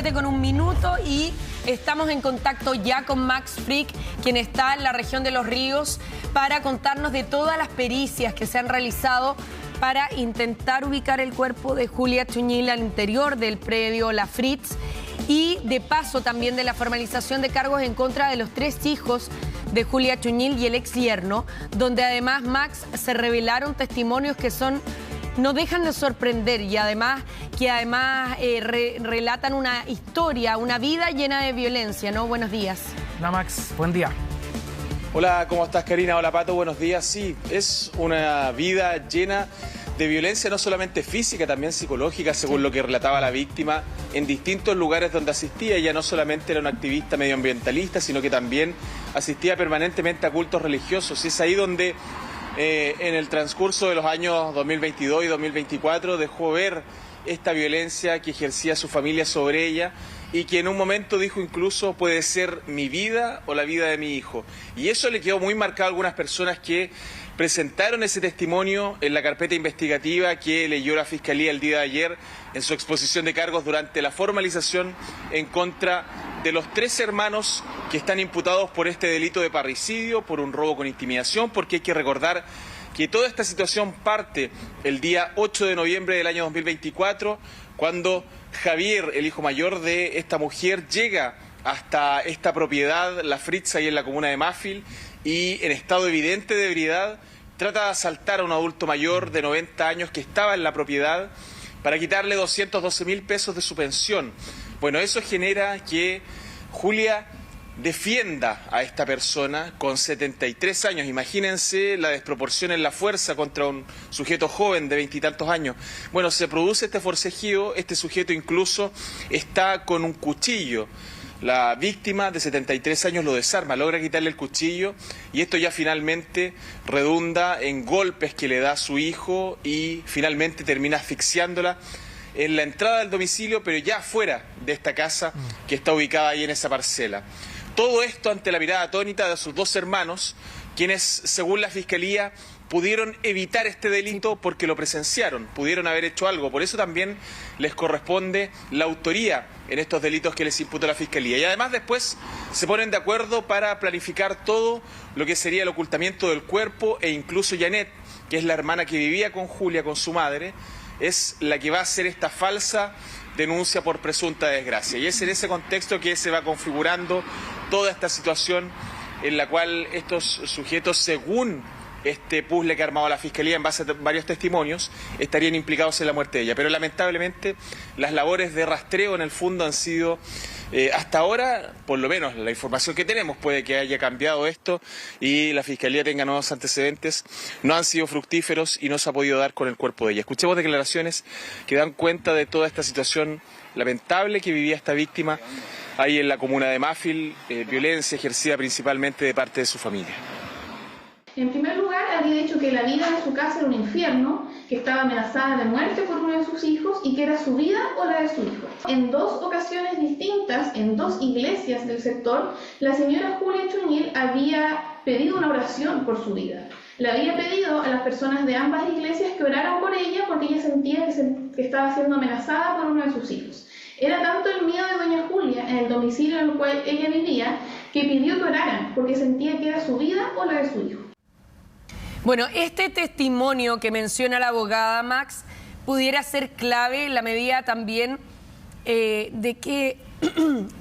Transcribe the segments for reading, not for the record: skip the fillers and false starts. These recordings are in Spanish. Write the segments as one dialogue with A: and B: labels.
A: 7:01 y estamos en contacto ya con Max Frick, quien está en la región de Los Ríos, para contarnos de todas las pericias que se han realizado para intentar ubicar el cuerpo de Julia Chuñil al interior del predio La Fritz y de paso también de la formalización de cargos en contra de los 3 hijos de Julia Chuñil y el ex yerno, donde además, Max, se revelaron testimonios que no dejan de sorprender y además relatan una historia, una vida llena de violencia, ¿no? Buenos días.
B: Hola Max, buen día.
C: Hola, ¿cómo estás, Karina? Hola, Pato, buenos días. Sí, es una vida llena de violencia, no solamente física, también psicológica, según lo que relataba la víctima, en distintos lugares donde asistía. Ella no solamente era una activista medioambientalista, sino que también asistía permanentemente a cultos religiosos. Y es ahí donde en el transcurso de los años 2022 y 2024 dejó ver esta violencia que ejercía su familia sobre ella y que en un momento dijo incluso: puede ser mi vida o la vida de mi hijo. Y eso le quedó muy marcado a algunas personas que presentaron ese testimonio en la carpeta investigativa que leyó la Fiscalía el día de ayer en su exposición de cargos durante la formalización en contra de los 3 hermanos que están imputados por este delito de parricidio, por un robo con intimidación, porque hay que recordar que toda esta situación parte el día 8 de noviembre del año 2024, cuando Javier, el hijo mayor de esta mujer, llega hasta esta propiedad, La Fritz, ahí en la comuna de Mafil, y en estado evidente de ebriedad trata de asaltar a un adulto mayor de 90 años que estaba en la propiedad para quitarle 212.000 pesos de su pensión. Bueno, eso genera que Julia defienda a esta persona con 73 años. Imagínense la desproporción en la fuerza contra un sujeto joven de 20 y tantos años. Bueno, se produce este forcejeo, este sujeto incluso está con un cuchillo. La víctima de 73 años lo desarma, logra quitarle el cuchillo y esto ya finalmente redunda en golpes que le da a su hijo y finalmente termina asfixiándola en la entrada del domicilio, pero ya fuera de esta casa que está ubicada ahí en esa parcela. Todo esto ante la mirada atónita de sus 2 hermanos, quienes, según la Fiscalía, pudieron evitar este delito porque lo presenciaron, pudieron haber hecho algo. Por eso también les corresponde la autoría en estos delitos que les imputó la Fiscalía. Y además después se ponen de acuerdo para planificar todo lo que sería el ocultamiento del cuerpo, e incluso Janet, que es la hermana que vivía con Julia, con su madre, es la que va a hacer esta falsa denuncia por presunta desgracia. Y es en ese contexto que se va configurando toda esta situación en la cual estos sujetos, según este puzzle que ha armado la Fiscalía en base a varios testimonios, estarían implicados en la muerte de ella. Pero lamentablemente las labores de rastreo en el fondo han sido, hasta ahora, por lo menos la información que tenemos, puede que haya cambiado esto y la Fiscalía tenga nuevos antecedentes, no han sido fructíferos y no se ha podido dar con el cuerpo de ella. Escuchemos declaraciones que dan cuenta de toda esta situación lamentable que vivía esta víctima ahí en la comuna de Mafil, violencia ejercida principalmente de parte de su familia.
D: En primer lugar, había dicho que la vida en su casa era un infierno, que estaba amenazada de muerte por uno de sus hijos y que era su vida o la de su hijo. En 2 ocasiones distintas, en 2 iglesias del sector, la señora Julia Chuñil había pedido una oración por su vida. Le había pedido a las personas de ambas iglesias que oraran por ella porque ella sentía que estaba siendo amenazada por uno de sus hijos. Era tanto el miedo de doña Julia en el domicilio en el cual ella vivía que pidió que oraran porque sentía que era su vida o la de su hijo.
A: Bueno, este testimonio que menciona la abogada, Max, pudiera ser clave en la medida también de que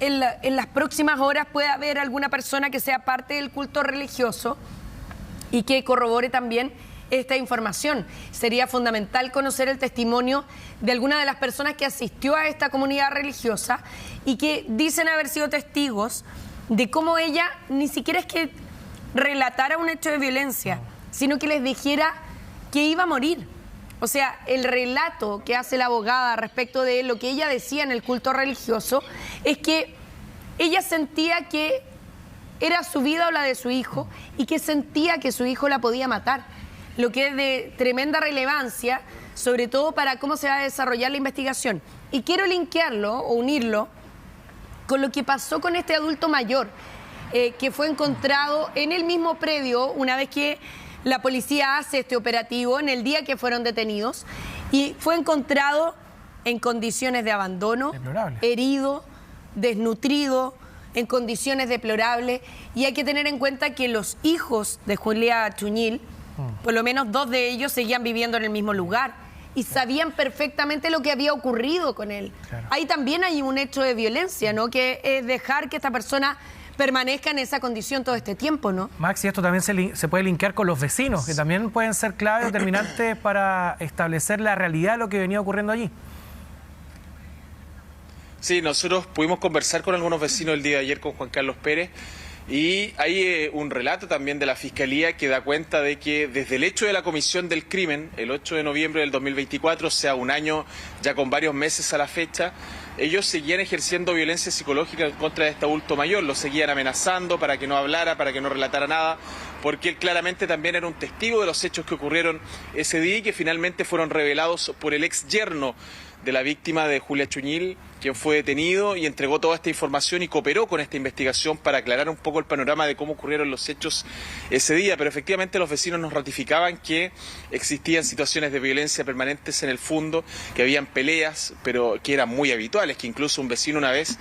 A: en las próximas horas pueda haber alguna persona que sea parte del culto religioso y que corrobore también esta información. Sería fundamental conocer el testimonio de alguna de las personas que asistió a esta comunidad religiosa y que dicen haber sido testigos de cómo ella ni siquiera es que relatara un hecho de violencia, sino que les dijera que iba a morir. O sea, el relato que hace la abogada respecto de lo que ella decía en el culto religioso es que ella sentía que era su vida o la de su hijo y que sentía que su hijo la podía matar, lo que es de tremenda relevancia, sobre todo para cómo se va a desarrollar la investigación. Y quiero linkearlo o unirlo con lo que pasó con este adulto mayor, que fue encontrado en el mismo predio una vez que la policía hace este operativo, en el día que fueron detenidos, y fue encontrado en condiciones de abandono,
B: Deplorable.
A: herido, desnutrido, en condiciones deplorables. Y hay que tener en cuenta que los hijos de Julia Chuñil, por lo menos 2 de ellos, seguían viviendo en el mismo lugar y sabían perfectamente lo que había ocurrido con él.
B: Claro.
A: Ahí también hay un hecho de violencia, ¿no? Que es dejar que esta persona permanezca en esa condición todo este tiempo, ¿no?
B: Max, y esto también se puede linkear con los vecinos, que también pueden ser clave determinantes para establecer la realidad de lo que venía ocurriendo allí.
C: Sí, nosotros pudimos conversar con algunos vecinos el día de ayer con Juan Carlos Pérez y hay un relato también de la Fiscalía que da cuenta de que desde el hecho de la comisión del crimen, el 8 de noviembre del 2024, o sea, un año ya con varios meses a la fecha, ellos seguían ejerciendo violencia psicológica en contra de este adulto mayor, lo seguían amenazando para que no hablara, para que no relatara nada, porque él claramente también era un testigo de los hechos que ocurrieron ese día y que finalmente fueron revelados por el ex yerno de la víctima de Julia Chuñil, quien fue detenido y entregó toda esta información y cooperó con esta investigación para aclarar un poco el panorama de cómo ocurrieron los hechos ese día. Pero efectivamente los vecinos nos ratificaban que existían situaciones de violencia permanentes en el fondo, que habían peleas, pero que eran muy habituales, que incluso un vecino una vez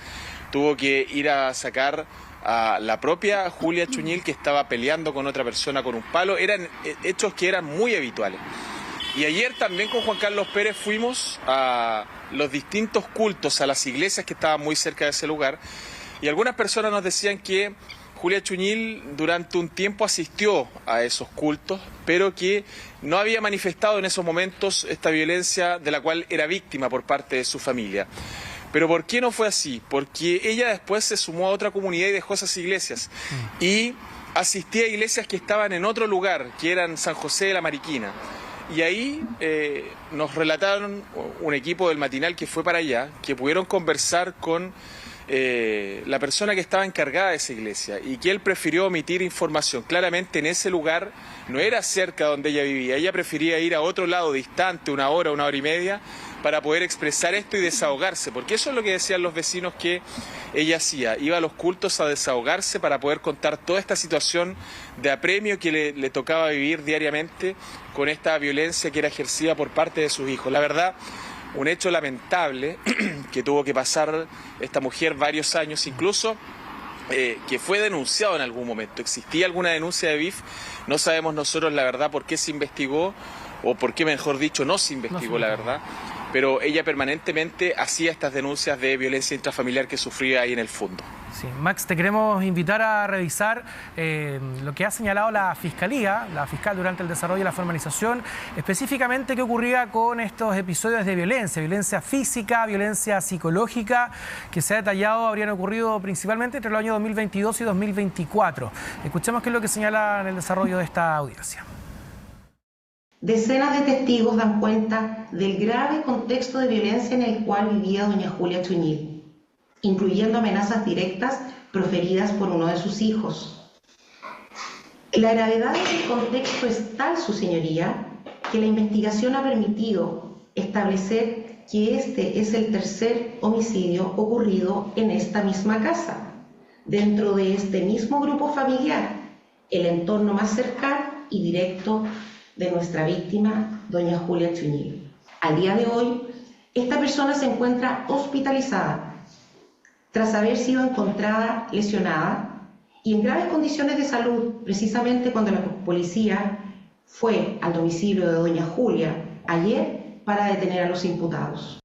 C: tuvo que ir a sacar a la propia Julia Chuñil, que estaba peleando con otra persona con un palo. Eran hechos que eran muy habituales. Y ayer también con Juan Carlos Pérez fuimos a los distintos cultos, a las iglesias que estaban muy cerca de ese lugar, y algunas personas nos decían que Julia Chuñil durante un tiempo asistió a esos cultos, pero que no había manifestado en esos momentos esta violencia de la cual era víctima por parte de su familia. ¿Pero por qué no fue así? Porque ella después se sumó a otra comunidad y dejó esas iglesias, y asistía a iglesias que estaban en otro lugar, que eran San José de la Mariquina. Y ahí nos relataron un equipo del matinal que fue para allá, que pudieron conversar con la persona que estaba encargada de esa iglesia y que él prefirió omitir información. Claramente en ese lugar no era cerca donde ella vivía, ella prefería ir a otro lado distante, 1 hora, 1 hora y media, para poder expresar esto y desahogarse, porque eso es lo que decían los vecinos que ella hacía, iba a los cultos a desahogarse para poder contar toda esta situación de apremio que le tocaba vivir diariamente con esta violencia que era ejercida por parte de sus hijos. La verdad, un hecho lamentable que tuvo que pasar esta mujer varios años, incluso que fue denunciado en algún momento. ¿Existía alguna denuncia de BIF? No sabemos nosotros la verdad por qué se investigó, o por qué, mejor dicho, no se investigó, la verdad. Pero ella permanentemente hacía estas denuncias de violencia intrafamiliar que sufría ahí en el fondo.
B: Sí, Max, te queremos invitar a revisar lo que ha señalado la Fiscalía, la fiscal durante el desarrollo de la formalización, específicamente qué ocurría con estos episodios de violencia física, violencia psicológica, que se ha detallado habrían ocurrido principalmente entre los años 2022 y 2024. Escuchemos qué es lo que señala en el desarrollo de esta audiencia.
E: Decenas de testigos dan cuenta del grave contexto de violencia en el cual vivía doña Julia Chuñil, incluyendo amenazas directas proferidas por uno de sus hijos. La gravedad del contexto es tal, su señoría, que la investigación ha permitido establecer que este es el tercer homicidio ocurrido en esta misma casa, dentro de este mismo grupo familiar, el entorno más cercano y directo de nuestra víctima, doña Julia Chuñil. Al día de hoy, esta persona se encuentra hospitalizada tras haber sido encontrada lesionada y en graves condiciones de salud, precisamente cuando la policía fue al domicilio de doña Julia ayer para detener a los imputados.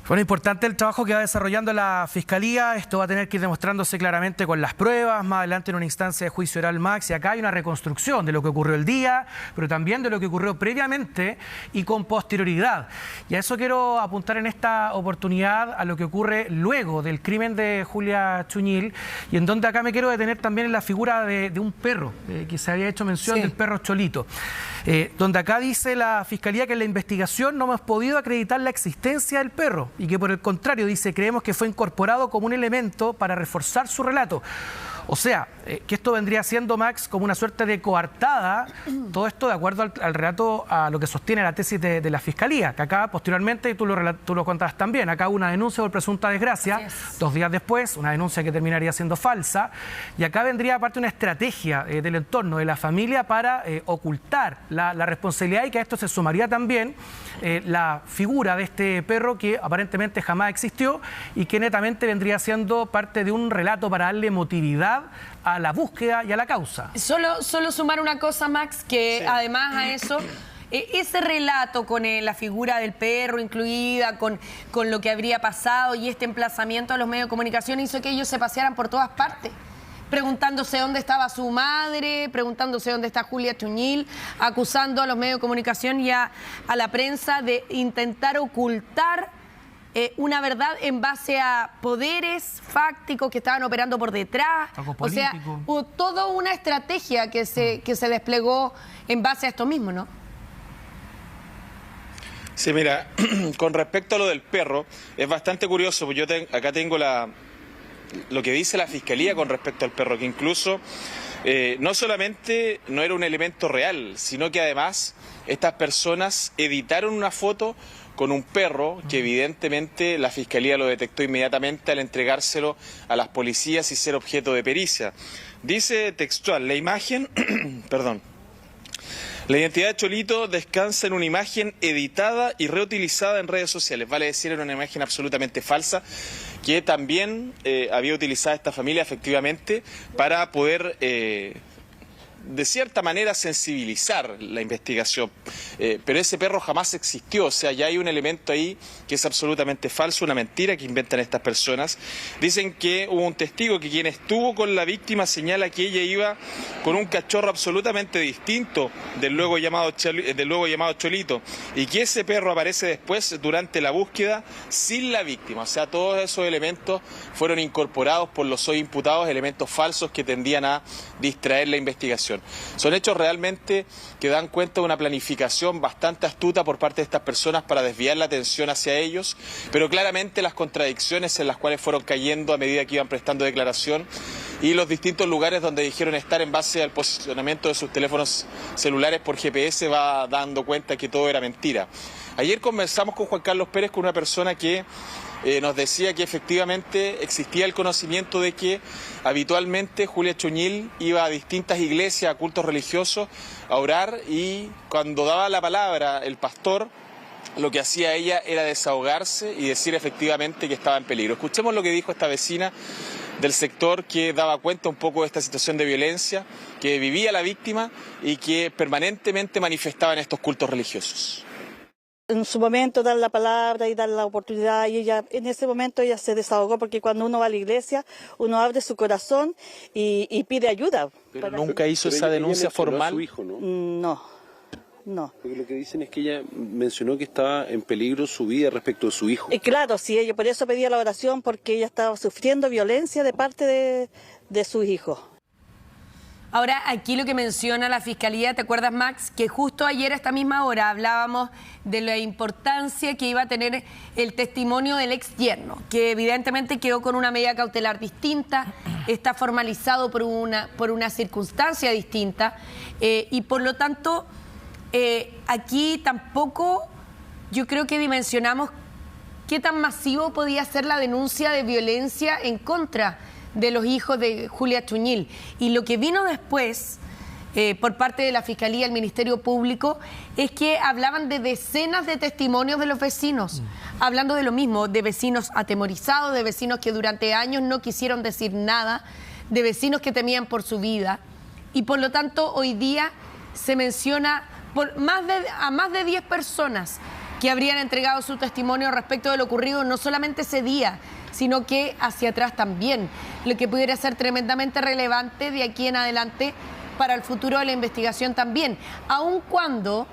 B: Bueno, importante el trabajo que va desarrollando la Fiscalía. Esto va a tener que ir demostrándose claramente con las pruebas, más adelante en una instancia de juicio oral, Max. Y acá hay una reconstrucción de lo que ocurrió el día, pero también de lo que ocurrió previamente y con posterioridad. Y a eso quiero apuntar en esta oportunidad, a lo que ocurre luego del crimen de Julia Chuñil, y en donde acá me quiero detener también en la figura de un perro, que se había hecho mención, del perro Cholito. Donde acá dice la Fiscalía que en la investigación no hemos podido acreditar la existencia del perro y que por el contrario, dice, creemos que fue incorporado como un elemento para reforzar su relato. O sea, que esto vendría siendo, Max, como una suerte de coartada, todo esto de acuerdo al relato, a lo que sostiene la tesis de la Fiscalía, que acá posteriormente, y tú lo contabas también, acá hubo una denuncia por presunta desgracia, 2 días después, una denuncia que terminaría siendo falsa, y acá vendría aparte una estrategia del entorno, de la familia, para ocultar la responsabilidad, y que a esto se sumaría también la figura de este perro que aparentemente jamás existió y que netamente vendría siendo parte de un relato para darle emotividad a la búsqueda y a la causa.
A: Solo sumar una cosa, Max, que además a eso, ese relato con la figura del perro incluida, con lo que habría pasado y este emplazamiento a los medios de comunicación hizo que ellos se pasearan por todas partes, preguntándose dónde estaba su madre, preguntándose dónde está Julia Chuñil, acusando a los medios de comunicación y a la prensa de intentar ocultar una verdad en base a poderes fácticos que estaban operando por detrás. O sea, hubo toda una estrategia que se desplegó en base a esto mismo, ¿no?
C: Sí, mira, con respecto a lo del perro, es bastante curioso, porque yo acá tengo lo que dice la Fiscalía con respecto al perro, que incluso no solamente no era un elemento real, sino que además estas personas editaron una foto con un perro que evidentemente la Fiscalía lo detectó inmediatamente al entregárselo a las policías y ser objeto de pericia. Dice textual, la imagen, perdón, la identidad de Cholito descansa en una imagen editada y reutilizada en redes sociales, vale decir, era una imagen absolutamente falsa que también había utilizado esta familia efectivamente para poder de cierta manera sensibilizar la investigación, pero ese perro jamás existió, o sea, ya hay un elemento ahí que es absolutamente falso, una mentira que inventan estas personas. Dicen que hubo un testigo que quien estuvo con la víctima señala que ella iba con un cachorro absolutamente distinto del luego llamado Cholito, y que ese perro aparece después durante la búsqueda sin la víctima, o sea, todos esos elementos fueron incorporados por los hoy imputados, elementos falsos que tendían a distraer la investigación. Son hechos realmente que dan cuenta de una planificación bastante astuta por parte de estas personas para desviar la atención hacia ellos, pero claramente las contradicciones en las cuales fueron cayendo a medida que iban prestando declaración y los distintos lugares donde dijeron estar en base al posicionamiento de sus teléfonos celulares por GPS va dando cuenta que todo era mentira. Ayer conversamos con Juan Carlos Pérez, con una persona que nos decía que efectivamente existía el conocimiento de que habitualmente Julia Chuñil iba a distintas iglesias, a cultos religiosos, a orar, y cuando daba la palabra el pastor, lo que hacía ella era desahogarse y decir efectivamente que estaba en peligro. Escuchemos lo que dijo esta vecina del sector que daba cuenta un poco de esta situación de violencia que vivía la víctima y que permanentemente manifestaba en estos cultos religiosos.
F: En su momento dar la palabra y dar la oportunidad, y en ese momento ella se desahogó, porque cuando uno va a la iglesia uno abre su corazón y pide ayuda.
C: Pero nunca hizo esa denuncia formal.
G: A su hijo, ¿no?
F: No.
G: Porque lo que dicen es que ella mencionó que estaba en peligro su vida respecto de su hijo.
F: Claro, sí, ella por eso pedía la oración, porque ella estaba sufriendo violencia de parte de sus hijos.
A: Ahora, aquí lo que menciona la Fiscalía, ¿te acuerdas, Max? Que justo ayer a esta misma hora hablábamos de la importancia que iba a tener el testimonio del ex yerno, que evidentemente quedó con una medida cautelar distinta, está formalizado por una circunstancia distinta, y por lo tanto, aquí tampoco yo creo que dimensionamos qué tan masivo podía ser la denuncia de violencia en contra de los hijos de Julia Chuñil. Y lo que vino después, por parte de la Fiscalía y el Ministerio Público, es que hablaban de decenas de testimonios de los vecinos, hablando de lo mismo, de vecinos atemorizados, de vecinos que durante años no quisieron decir nada, de vecinos que temían por su vida. Y por lo tanto, hoy día se menciona a más de 10 personas que habrían entregado su testimonio respecto de lo ocurrido no solamente ese día, sino que hacia atrás también, lo que pudiera ser tremendamente relevante de aquí en adelante para el futuro de la investigación también, aun cuando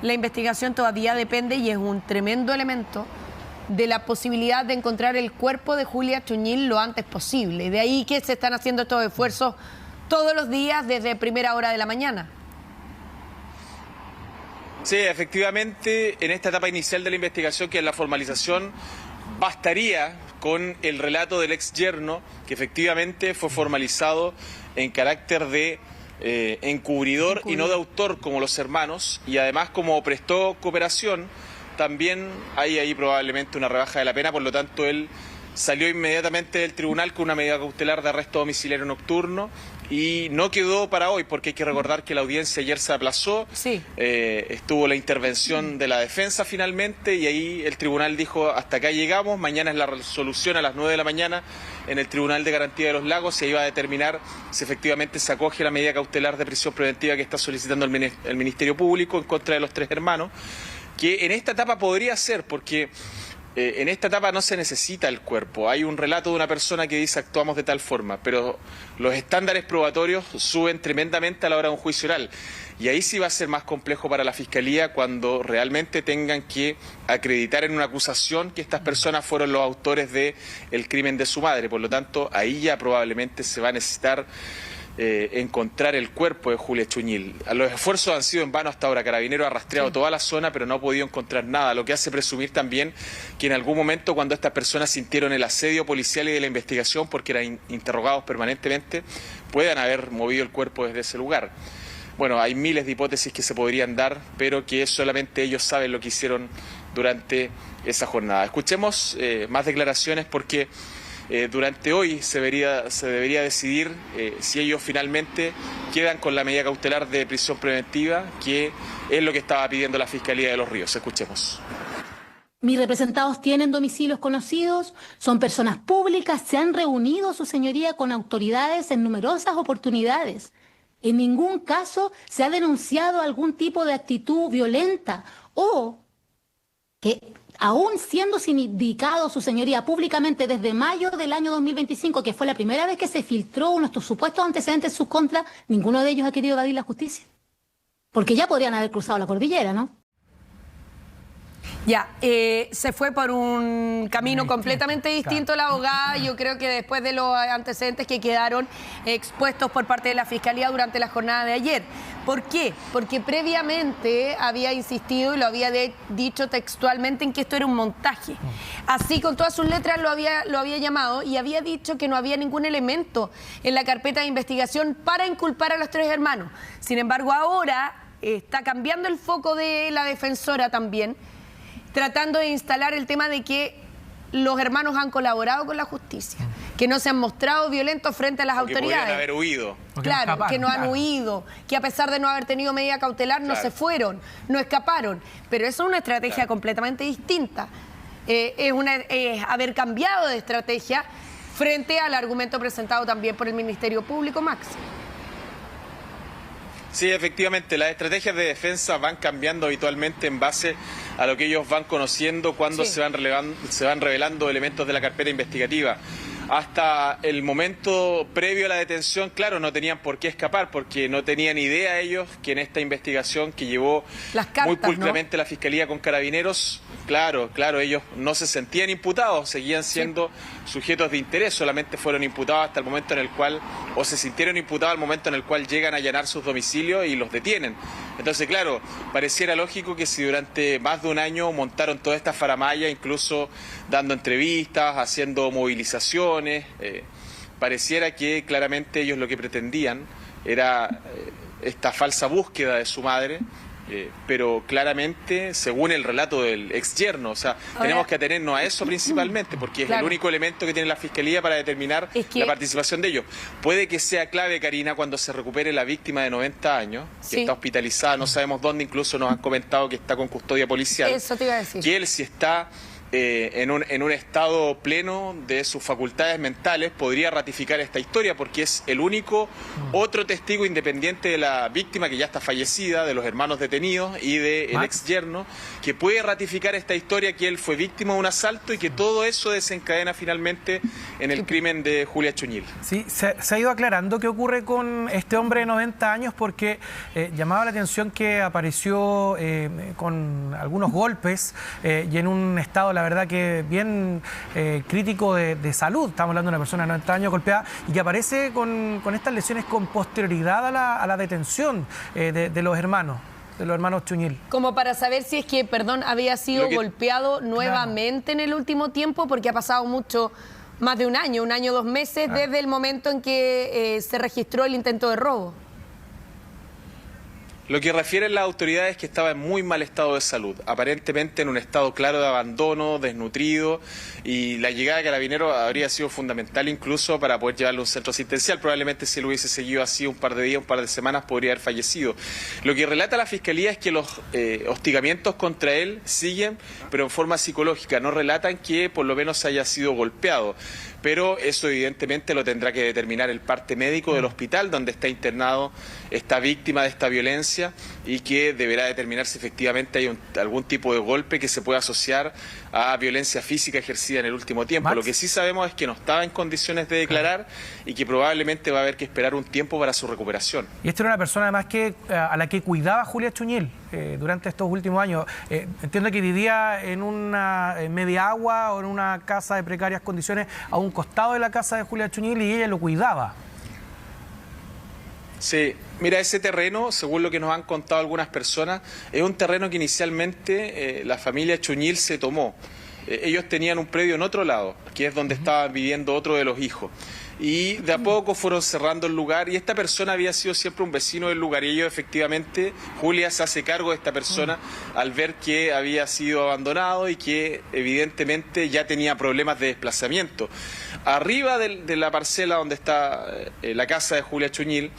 A: la investigación todavía depende, y es un tremendo elemento, de la posibilidad de encontrar el cuerpo de Julia Chuñil lo antes posible. De ahí que se están haciendo estos esfuerzos todos los días desde primera hora de la mañana.
C: Sí, efectivamente, en esta etapa inicial de la investigación, que es la formalización, bastaría con el relato del ex yerno, que efectivamente fue formalizado en carácter de encubridor y no de autor como los hermanos, y además como prestó cooperación, también hay ahí probablemente una rebaja de la pena. Por lo tanto, él salió inmediatamente del tribunal con una medida cautelar de arresto domiciliario nocturno y no quedó para hoy, porque hay que recordar que la audiencia ayer se aplazó.
A: Sí.
C: Estuvo la intervención de la defensa finalmente y ahí el tribunal dijo: hasta acá llegamos, mañana es la resolución a las 9 de la mañana en el Tribunal de Garantía de los Lagos, y ahí va a determinar si efectivamente se acoge la medida cautelar de prisión preventiva que está solicitando el Ministerio Público en contra de los tres hermanos, que en esta etapa podría ser, porque en esta etapa no se necesita el cuerpo. Hay un relato de una persona que dice actuamos de tal forma, pero los estándares probatorios suben tremendamente a la hora de un juicio oral. Y ahí sí va a ser más complejo para la Fiscalía cuando realmente tengan que acreditar en una acusación que estas personas fueron los autores del crimen de su madre. Por lo tanto, ahí ya probablemente se va a necesitar encontrar el cuerpo de Julia Chuñil. Los esfuerzos han sido en vano hasta ahora. Carabineros ha rastreado toda la zona, pero no ha podido encontrar nada, lo que hace presumir también que en algún momento, cuando estas personas sintieron el asedio policial y de la investigación, porque eran interrogados permanentemente, puedan haber movido el cuerpo desde ese lugar. Bueno, hay miles de hipótesis que se podrían dar, pero que solamente ellos saben lo que hicieron durante esa jornada. Escuchemos más declaraciones, porque durante hoy se debería decidir si ellos finalmente quedan con la medida cautelar de prisión preventiva, que es lo que estaba pidiendo la Fiscalía de Los Ríos. Escuchemos.
H: Mis representados tienen domicilios conocidos, son personas públicas, se han reunido, su señoría, con autoridades en numerosas oportunidades. En ningún caso se ha denunciado algún tipo de actitud violenta o que, aún siendo sindicado su señoría públicamente desde mayo del año 2025, que fue la primera vez que se filtró nuestros supuestos antecedentes en sus contras, ninguno de ellos ha querido evadir la justicia. Porque ya podrían haber cruzado la cordillera, ¿no?
A: Ya, se fue por un camino completamente distinto la abogada. Yo creo que después de los antecedentes que quedaron expuestos por parte de la Fiscalía durante la jornada de ayer. ¿Por qué? Porque previamente había insistido y lo había dicho textualmente en que esto era un montaje. Así, con todas sus letras lo había llamado, y había dicho que no había ningún elemento en la carpeta de investigación para inculpar a los tres hermanos. Sin embargo, ahora está cambiando el foco de la defensora también, tratando de instalar el tema de que los hermanos han colaborado con la justicia, que no se han mostrado violentos frente a las autoridades. Que podrían haber
C: huido.
A: Claro, que no han huido, que a pesar de no haber tenido medida cautelar no se fueron, no escaparon. Pero eso es una estrategia completamente distinta. Es haber cambiado de estrategia frente al argumento presentado también por el Ministerio Público, Max.
C: Sí, efectivamente, las estrategias de defensa van cambiando habitualmente en base a lo que ellos van conociendo cuando se van revelando elementos de la carpeta investigativa. Hasta el momento previo a la detención, claro, no tenían por qué escapar, porque no tenían idea ellos que en esta investigación que llevó muy pulcramente la Fiscalía con Carabineros, claro, ellos no se sentían imputados, seguían siendo sujetos de interés, solamente fueron imputados hasta el momento en el cual, o se sintieron imputados al momento en el cual llegan a allanar sus domicilios y los detienen. Entonces, claro, pareciera lógico que si durante más de un año montaron toda esta faramalla, incluso dando entrevistas, haciendo movilizaciones, pareciera que claramente ellos lo que pretendían era esta falsa búsqueda de su madre, pero claramente según el relato del ex yerno, o sea, tenemos que atenernos a eso principalmente, porque es el único elemento que tiene la Fiscalía para determinar la participación de ellos. Puede que sea clave, Karina, cuando se recupere la víctima de 90 años, que está hospitalizada, no sabemos dónde, incluso nos han comentado que está con custodia policial.
A: Eso te iba a decir.
C: Que él, si está en un estado pleno de sus facultades mentales, podría ratificar esta historia, porque es el único otro testigo independiente de la víctima, que ya está fallecida, de los hermanos detenidos y del ex yerno, que puede ratificar esta historia, que él fue víctima de un asalto y que todo eso desencadena finalmente en el crimen de Julia Chuñil.
B: Sí, se ha ido aclarando qué ocurre con este hombre de 90 años, porque llamaba la atención que apareció con algunos golpes y en un estado, la verdad, que bien crítico de salud. Estamos hablando de una persona de 90 años golpeada y que aparece con estas lesiones con posterioridad a la detención de los hermanos. de los hermanos Chuñil.
A: Como para saber si es que, perdón, había sido golpeado nuevamente en el último tiempo, porque ha pasado mucho, más de un año, 2 meses, desde el momento en que se registró el intento de robo.
C: Lo que refieren las autoridades es que estaba en muy mal estado de salud, aparentemente en un estado claro de abandono, desnutrido, y la llegada de Carabineros habría sido fundamental incluso para poder llevarlo a un centro asistencial. Probablemente si lo hubiese seguido así un par de días, un par de semanas, podría haber fallecido. Lo que relata la Fiscalía es que los hostigamientos contra él siguen, pero en forma psicológica. No relatan que por lo menos haya sido golpeado. Pero eso evidentemente lo tendrá que determinar el parte médico del hospital donde está internado esta víctima de esta violencia, y que deberá determinar si efectivamente hay algún tipo de golpe que se pueda asociar a violencia física ejercida en el último tiempo.
B: Max.
C: Lo que sí sabemos es que no estaba en condiciones de declarar y que probablemente va a haber que esperar un tiempo para su recuperación.
B: Y esta era una persona además a la que cuidaba Julia Chuñil durante estos últimos años. Entiendo que vivía en una media agua o en una casa de precarias condiciones a un costado de la casa de Julia Chuñil, y ella lo cuidaba.
C: Sí, mira, ese terreno, según lo que nos han contado algunas personas, es un terreno que inicialmente la familia Chuñil se tomó. Ellos tenían un predio en otro lado, que es donde estaba viviendo otro de los hijos. Y de a poco fueron cerrando el lugar, y esta persona había sido siempre un vecino del lugar, y ellos efectivamente, Julia se hace cargo de esta persona al ver que había sido abandonado y que evidentemente ya tenía problemas de desplazamiento. Arriba de la parcela donde está la casa de Julia Chuñil,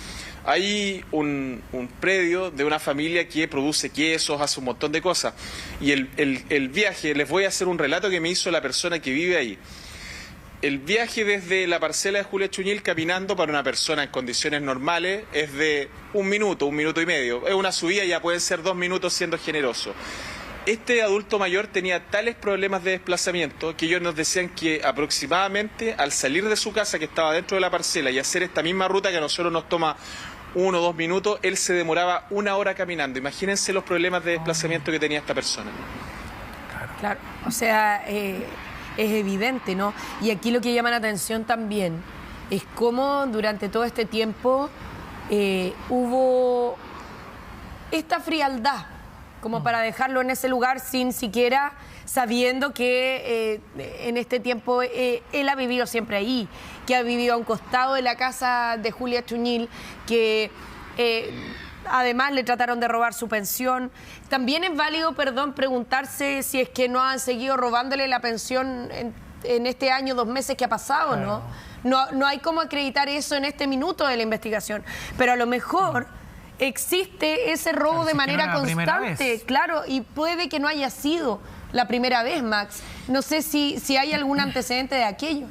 C: hay un predio de una familia que produce quesos, hace un montón de cosas. Y el viaje, les voy a hacer un relato que me hizo la persona que vive ahí. El viaje desde la parcela de Julia Chuñil caminando para una persona en condiciones normales es de 1 minuto, 1 minuto y medio. Es una subida, ya pueden ser 2 minutos siendo generoso. Este adulto mayor tenía tales problemas de desplazamiento que ellos nos decían que aproximadamente al salir de su casa, que estaba dentro de la parcela, y hacer esta misma ruta que a nosotros nos toma 1 o 2 minutos, él se demoraba 1 hora caminando. Imagínense los problemas de desplazamiento que tenía esta persona.
A: Claro, o sea, es evidente, ¿no? Y aquí lo que llama la atención también es cómo durante todo este tiempo hubo esta frialdad, como para dejarlo en ese lugar sin siquiera sabiendo que en este tiempo él ha vivido siempre ahí, que ha vivido a un costado de la casa de Julia Chuñil, que además le trataron de robar su pensión. También es válido, perdón, preguntarse si es que no han seguido robándole la pensión en este año, 2 meses que ha pasado, ¿no? No hay cómo acreditar eso en este minuto de la investigación, pero a lo mejor existe ese robo de manera constante, claro, y puede que no haya sido la primera vez, Max. No sé si hay algún antecedente de aquello.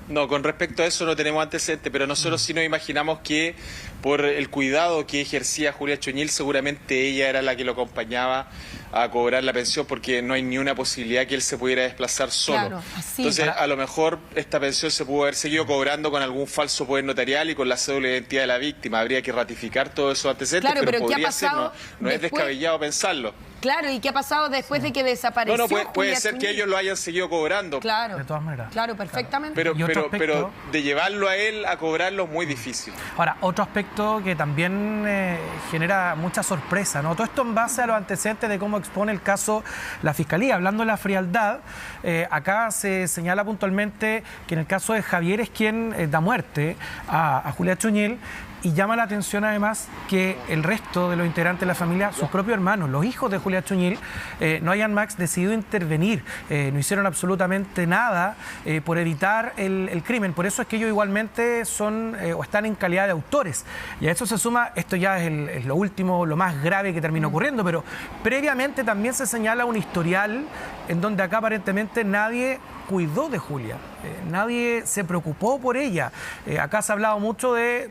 C: No, con respecto a eso no tenemos antecedentes, pero nosotros sí nos imaginamos que por el cuidado que ejercía Julia Chuñil, seguramente ella era la que lo acompañaba a cobrar la pensión, porque no hay ni una posibilidad que él se pudiera desplazar solo.
A: Claro, así.
C: Entonces, a lo mejor esta pensión se pudo haber seguido cobrando con algún falso poder notarial y con la cédula de identidad de la víctima. Habría que ratificar todos esos antecedentes,
A: claro, pero
C: podría
A: ¿qué ha pasado
C: ser, no es descabellado pensarlo.
A: Claro, ¿y qué ha pasado después de que desapareció?
C: Puede ser que ellos lo hayan seguido cobrando.
A: Claro,
B: de todas maneras.
A: Claro, perfectamente.
C: Pero de llevarlo a él a cobrarlo es muy difícil.
B: Ahora, otro aspecto que también genera mucha sorpresa, ¿no? Todo esto en base a los antecedentes de cómo expone el caso la Fiscalía. Hablando de la frialdad, acá se señala puntualmente que en el caso de Javier es quien da muerte a Julia Chuñil. Y llama la atención además que el resto de los integrantes de la familia, sus propios hermanos, los hijos de Julia Chuñil, no hayan, Max, decidido intervenir, no hicieron absolutamente nada por evitar el crimen. Por eso es que ellos igualmente son o están en calidad de autores. Y a eso se suma, esto ya es lo último, lo más grave que termina ocurriendo, pero previamente también se señala un historial en donde acá aparentemente nadie cuidó de Julia, nadie se preocupó por ella. Acá se ha hablado mucho de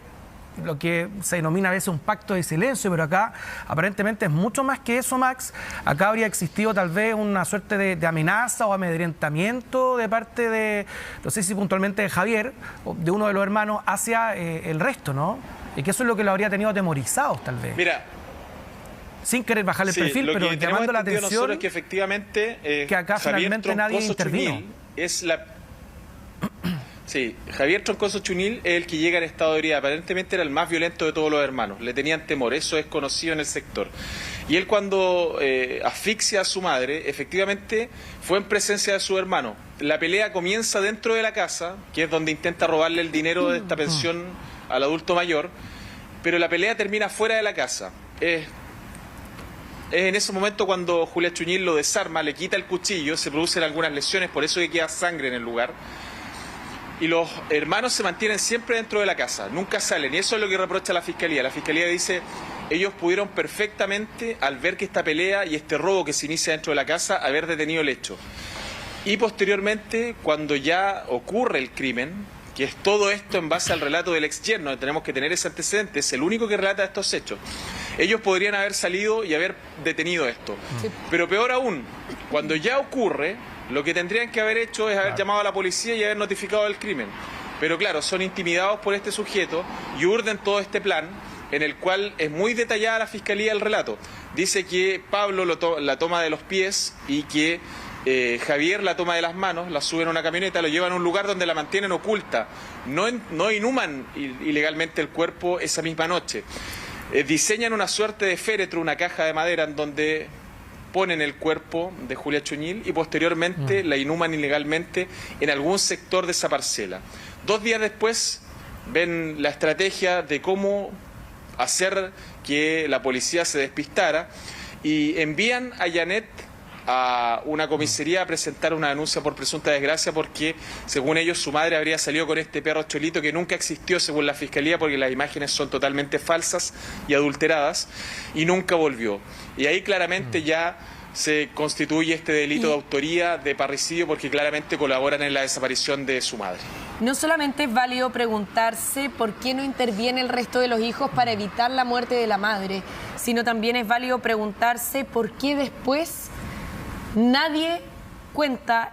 B: lo que se denomina a veces un pacto de silencio, pero acá aparentemente es mucho más que eso, Max. Acá habría existido tal vez una suerte de amenaza o amedrentamiento de parte de, no sé si puntualmente de Javier, o de uno de los hermanos, hacia el resto, ¿no? Y que eso es lo que lo habría tenido atemorizados, tal vez.
C: Mira,
B: sin querer bajarle el perfil, pero llamando la atención
C: nosotros es que efectivamente
B: que acá
C: Javier
B: finalmente nadie intervino.
C: Es la... Sí, Javier Troncoso Chuñil es el que llega en estado de herida. Aparentemente era el más violento de todos los hermanos. Le tenían temor, eso es conocido en el sector. Y él cuando asfixia a su madre, efectivamente fue en presencia de su hermano. La pelea comienza dentro de la casa, que es donde intenta robarle el dinero de esta pensión al adulto mayor, pero la pelea termina fuera de la casa. Es en ese momento cuando Julia Chuñil lo desarma, le quita el cuchillo, se producen algunas lesiones, por eso que queda sangre en el lugar. Y los hermanos se mantienen siempre dentro de la casa, nunca salen. Y eso es lo que reprocha la Fiscalía. La Fiscalía dice, ellos pudieron perfectamente, al ver que esta pelea y este robo que se inicia dentro de la casa, haber detenido el hecho. Y posteriormente, cuando ya ocurre el crimen, que es todo esto en base al relato del ex yerno, tenemos que tener ese antecedente, es el único que relata estos hechos. Ellos podrían haber salido y haber detenido esto. Sí. Pero peor aún, cuando ya ocurre, lo que tendrían que haber hecho es haber llamado a la policía y haber notificado el crimen. Pero claro, son intimidados por este sujeto y urden todo este plan, en el cual es muy detallada la Fiscalía el relato. Dice que Pablo la toma de los pies y que Javier la toma de las manos, la suben a una camioneta, lo llevan a un lugar donde la mantienen oculta. No inhuman ilegalmente el cuerpo esa misma noche. Diseñan una suerte de féretro, una caja de madera en donde ponen el cuerpo de Julia Chuñil y posteriormente la inhuman ilegalmente en algún sector de esa parcela. 2 días después ven la estrategia de cómo hacer que la policía se despistara y envían a Janet a una comisaría a presentar una denuncia por presunta desgracia porque, según ellos, su madre habría salido con este perro Cholito que nunca existió según la Fiscalía porque las imágenes son totalmente falsas y adulteradas y nunca volvió. Y ahí claramente ya se constituye este delito de autoría de parricidio porque claramente colaboran en la desaparición de su madre.
A: No solamente es válido preguntarse por qué no interviene el resto de los hijos para evitar la muerte de la madre, sino también es válido preguntarse por qué después nadie cuenta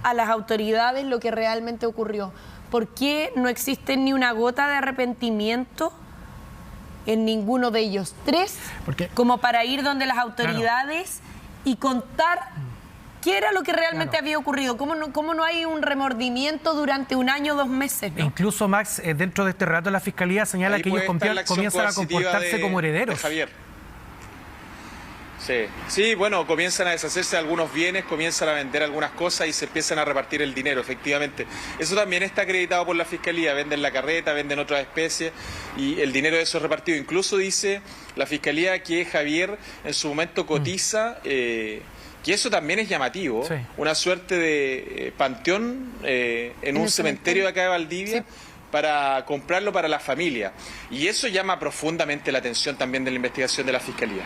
A: a las autoridades lo que realmente ocurrió. ¿Por qué no existe ni una gota de arrepentimiento en ninguno de ellos 3? Como para ir donde las autoridades y contar qué era lo que realmente había ocurrido. ¿Cómo no hay un remordimiento durante 1 año, 2 meses? ¿No?
B: Incluso, Max, dentro de este relato la Fiscalía señala que ellos comienzan a comportarse como herederos.
C: Javier. Sí, bueno, comienzan a deshacerse de algunos bienes, comienzan a vender algunas cosas y se empiezan a repartir el dinero, efectivamente. Eso también está acreditado por la Fiscalía, venden la carreta, venden otras especies y el dinero de eso es repartido. Incluso dice la Fiscalía que Javier en su momento cotiza, que eso también es llamativo, una suerte de panteón en un cementerio de acá de Valdivia. Para comprarlo para la familia. Y eso llama profundamente la atención también de la investigación de la Fiscalía.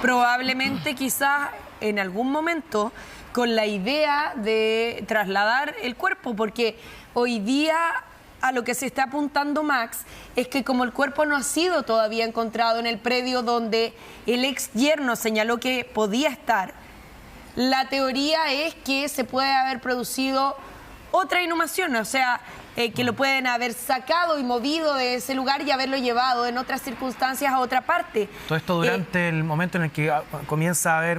A: Probablemente quizás en algún momento con la idea de trasladar el cuerpo, porque hoy día a lo que se está apuntando, Max, es que como el cuerpo no ha sido todavía encontrado en el predio donde el ex yerno señaló que podía estar, la teoría es que se puede haber producido otra inhumación, o sea, que lo pueden haber sacado y movido de ese lugar y haberlo llevado en otras circunstancias a otra parte.
B: Todo esto durante el momento en el que comienza a haber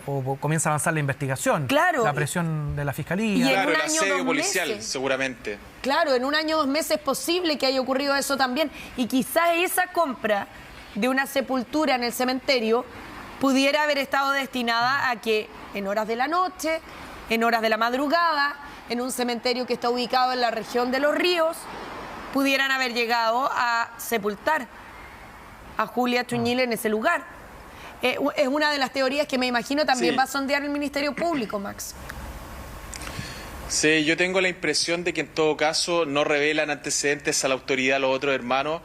B: o comienza a avanzar la investigación.
A: Claro.
B: La presión de la Fiscalía.
A: Y
C: claro, el asedio policial, seguramente.
A: Claro, en 1 año, 2 meses es posible que haya ocurrido eso también. Y quizás esa compra de una sepultura en el cementerio pudiera haber estado destinada a que en horas de la noche, en horas de la madrugada, en un cementerio que está ubicado en la región de Los Ríos, pudieran haber llegado a sepultar a Julia Chuñil en ese lugar. Es una de las teorías que me imagino también va a sondear el Ministerio Público, Max.
C: Sí, yo tengo la impresión de que en todo caso no revelan antecedentes a la autoridad los otros hermanos,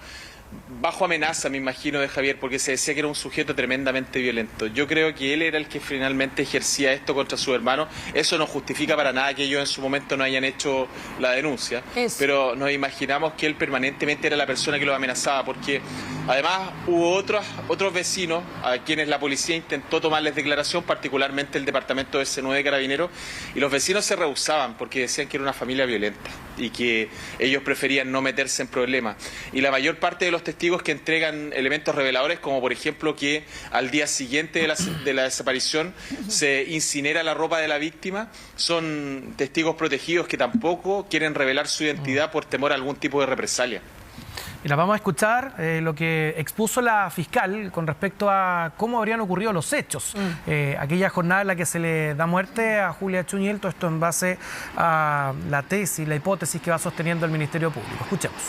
C: bajo amenaza, me imagino, de Javier, porque se decía que era un sujeto tremendamente violento. Yo creo que él era el que finalmente ejercía esto contra su hermano. Eso no justifica para nada que ellos en su momento no hayan hecho la denuncia, pero nos imaginamos que él permanentemente era la persona que los amenazaba, porque además hubo otros vecinos a quienes la policía intentó tomarles declaración, particularmente el departamento de C9 de Carabineros, y los vecinos se rehusaban porque decían que era una familia violenta y que ellos preferían no meterse en problemas. Y la mayor parte de los testigos que entregan elementos reveladores, como por ejemplo que al día siguiente de la desaparición se incinera la ropa de la víctima. Son testigos protegidos que tampoco quieren revelar su identidad por temor a algún tipo de represalia.
B: Mira, vamos a escuchar lo que expuso la fiscal con respecto a cómo habrían ocurrido los hechos. Aquella jornada en la que se le da muerte a Julia Echuñil, todo esto en base a la tesis, la hipótesis que va sosteniendo el Ministerio Público. Escuchemos.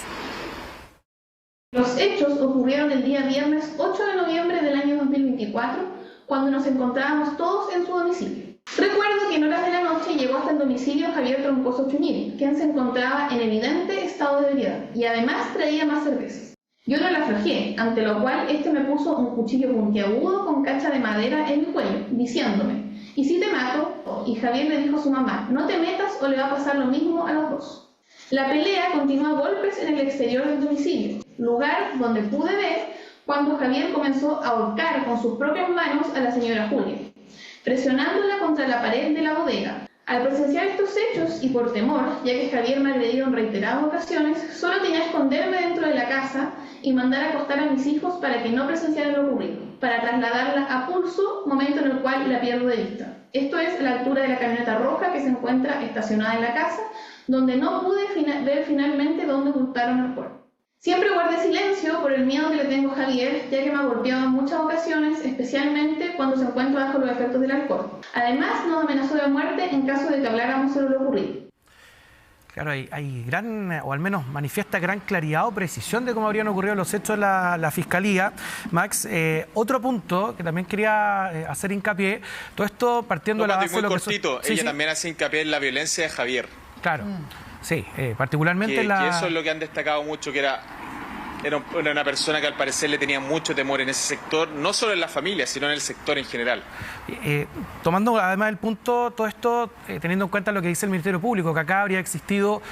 D: Los hechos ocurrieron el día viernes 8 de noviembre del año 2024, cuando nos encontrábamos todos en su domicilio. Recuerdo que en horas de la noche llegó hasta el domicilio Javier Troncoso Echuñil, quien se encontraba en evidente estado de ebriedad y además traía más cervezas. Yo no la aflojé, ante lo cual este me puso un cuchillo puntiagudo con cacha de madera en mi cuello, diciéndome: ¿y si te mato? Y Javier le dijo a su mamá: no te metas o le va a pasar lo mismo a los dos. La pelea continuó a golpes en el exterior del domicilio, lugar donde pude ver cuando Javier comenzó a ahorcar con sus propias manos a la señora Julia, presionándola contra la pared de la bodega. Al presenciar estos hechos y por temor, ya que Javier me agredió en reiteradas ocasiones, solo tenía que esconderme dentro de la casa y mandar a acostar a mis hijos para que no presenciaran lo ocurrido, para trasladarla a pulso, momento en el cual la pierdo de vista. Esto es a la altura de la camioneta roja que se encuentra estacionada en la casa, donde no pude ver finalmente dónde ocultaron el cuerpo. Siempre guardé silencio por el miedo que le tengo a Javier, ya que me ha golpeado en muchas ocasiones, especialmente cuando se encuentra bajo los efectos del alcohol. Además, nos amenazó de muerte en caso de que habláramos sobre lo ocurrido.
B: Claro, hay gran, o al menos manifiesta gran claridad o precisión de cómo habrían ocurrido los hechos en la Fiscalía. Max, otro punto que también quería hacer hincapié, todo esto partiendo de la base de lo
C: cortito,
B: que...
C: ella también hace hincapié en la violencia de Javier.
B: Claro. Sí, particularmente
C: que eso es lo que han destacado mucho, que era una persona que al parecer le tenía mucho temor en ese sector, no solo en la familia, sino en el sector en general.
B: Tomando además el punto, todo esto, teniendo en cuenta lo que dice el Ministerio Público, que acá habría existido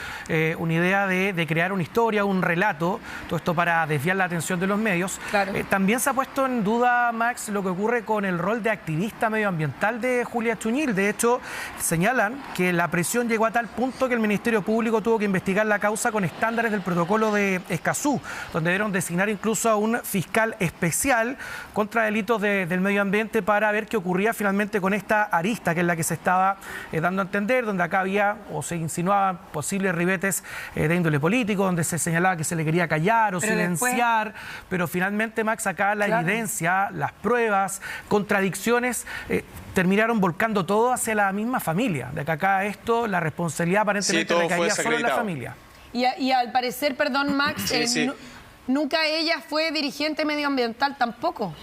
B: una idea de crear una historia, un relato, todo esto para desviar la atención de los medios.
A: Claro.
B: También se ha puesto en duda, Max, lo que ocurre con el rol de activista medioambiental de Julia Echuñil. De hecho, señalan que la presión llegó a tal punto que el Ministerio Público tuvo que investigar la causa con estándares del protocolo de Escazú, donde debieron designar incluso a un fiscal especial contra delitos del medio ambiente para ver qué ocurría finalmente con esta arista, que es la que se estaba dando a entender, donde acá había o se insinuaban posibles ribetes de índole político, donde se señalaba que se le quería callar o silenciar, pero finalmente, Max, acá la evidencia, las pruebas, contradicciones, terminaron volcando todo hacia la misma familia, de que acá esto, la responsabilidad aparentemente recaía solo en la familia.
A: Y al parecer, perdón, Max, nunca ella fue dirigente medioambiental tampoco.